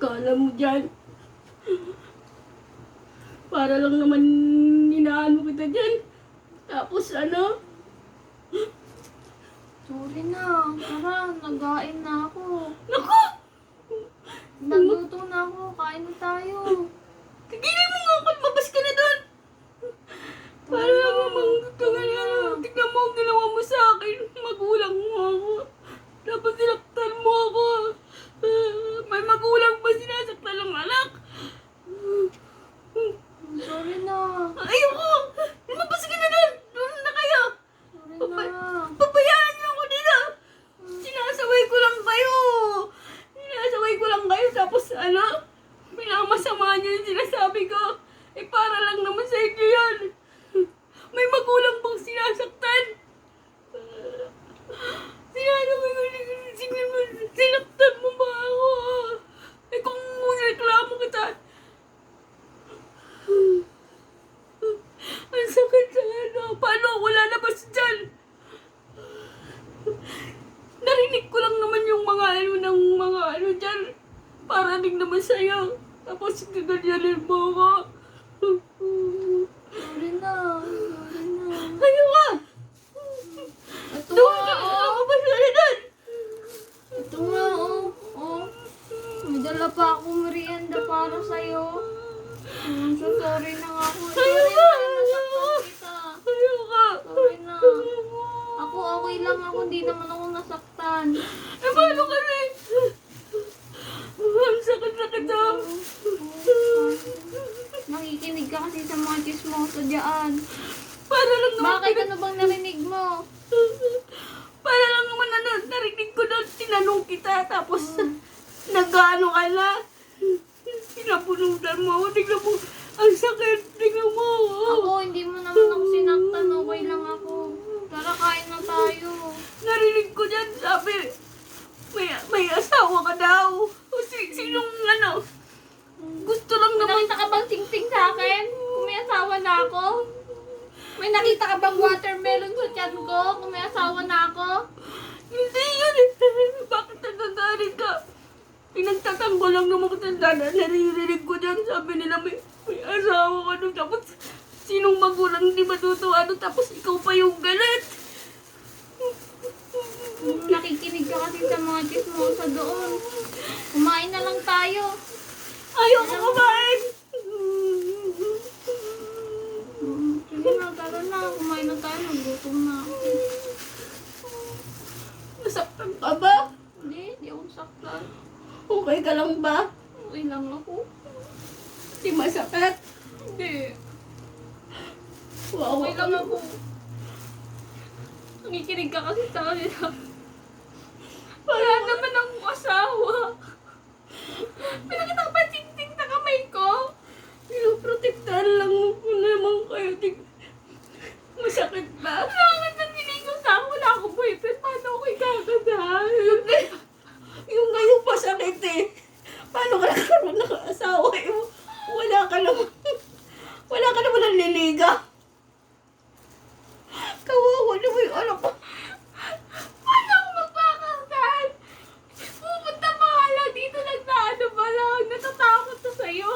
Kala mo dyan. Para lang naman inaano kita dyan. Tapos ano? Sorry na. Tara, nagain na ako. Naku! Nagluto na ako. Kain na tayo. Tigilan mo nga ako. Mabas ka na doon. Para lang naman tignan mo ang ginawa mo sa akin. Magulang mo ako. Dapat sinaktan mo ako. May magulang ba sinasaktan ng anak? Sorry na. Ayoko! Lumabas ka na doon! Doon na kayo! Sorry na. Pabayaan niyo ako dito! Sinasaway ko lang kayo! Sinasaway ko lang kayo tapos ano? Pinamasama niyo yung sinasabi ko. Eh para lang naman sa inyo yan. May magulang bang sinasaktan? Sinasaway ko, sinaktan mo ba ako? Eh kung reklamo kita, ang sakit sa ano. Paano ako lalabas dyan? Narinig ko lang naman yung mga ano dyan. Para din naman sa'yo. Tapos gaganyanin mo ako. Sorry na. Sorry na. Ayaw ka! Ito Doon nga, ka na! oh. Ako ba sa'yo doon? Ito nga, oh. Oh. May dala pa akong merienda para sa'yo. So sorry na nga ako. Ayaw Sorry ka! na, nasaktan kita. Ayaw ka! Sorry na. Ako okay lang ako. Hindi naman ako nasaktan. Eh paano ka rin? Ang sakit-sakit ah. Nakikinig ka kasi sa mga chismoso dyan. Para lang naman Bakit? Ano bang narinig mo? Para lang naman ano, narinig ko doon, tinanong kita, tapos nag-ano ka na. Pinapunutan mo ako, tignan mo, ang sakit, tignan mo. Ako, hindi mo naman ako sinaktan. Okay lang ako. Tara, kain na tayo. Narinig ko dyan, sabi, may asawa ka daw. O sinong ano, gusto lang May naman. nakita ka bang ting-ting sa akin? Kung may asawa na ako? May nakita ka bang watermelon sa tiyan ko? Kung may asawa na ako? Hindi yun eh. Bakit nagagalit ka? Pinagtatanggol lang naman kita. Naririnig ko dyan. Sabi nila may asawa ka doon. Tapos sinong magulang hindi matutuwa doon. Tapos ikaw pa yung galit. Nakikinig ka kasi sa mga chismosa doon. Kumain na lang tayo. Ayaw ko kumain. Sige na, tara na. Kumain na tayo. Nagutom na ako. Nasaktan ka ba? Hindi ako saktan. Okay ka lang ba? Okay lang ako. Di masakit? Hindi. Wow. Okay lang ako. Nakikinig ka kasi sa kanila. Wala naman akong asawa. Pinakita ko pa ting-ting sa kamay ko. Pinoprotektahan lang mo naman kayo. Masakit ba? Wala nga nang niligaw sa akin. Wala akong boyfriend. Paano ako ikakasal? Yung ngayon pa sakit eh. Paano ka nagkaroon ng asawa eh? Wala ka naman nanliligaw. Kawawa na mo yung anak ko. Paano ako magpakasal? Pupunta pa nga lang dito. Nagtaano pa lang. Natatakot na sa'yo.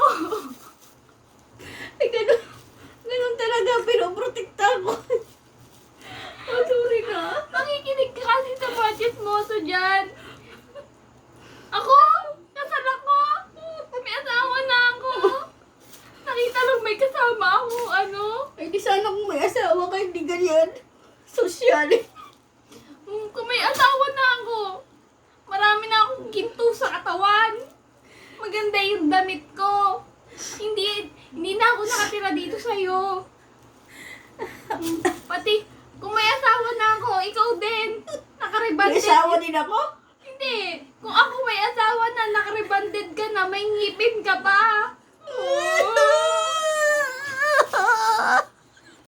Ay, ganun talaga. Pinoprotektahan ko. Oh, sorry na. Nakikinig ka kasi sa mga chismoso dyan. Ako? Kasal ako? May asawa na ako. Nakita lang may kasama ako, ano? Ay, di sana kung may asawa ka, hindi ganyan. Sosyal eh. Kung may asawa na ako, marami na akong ginto sa katawan. Maganda yung damit ko. Hindi na ako nakatira dito sa'yo. Pati, kung may asawa na ako, ikaw din. May asawa din ako? Hindi. Kung ako may asawa na, nakaribanded ka na, may ngipin ka pa. Oh.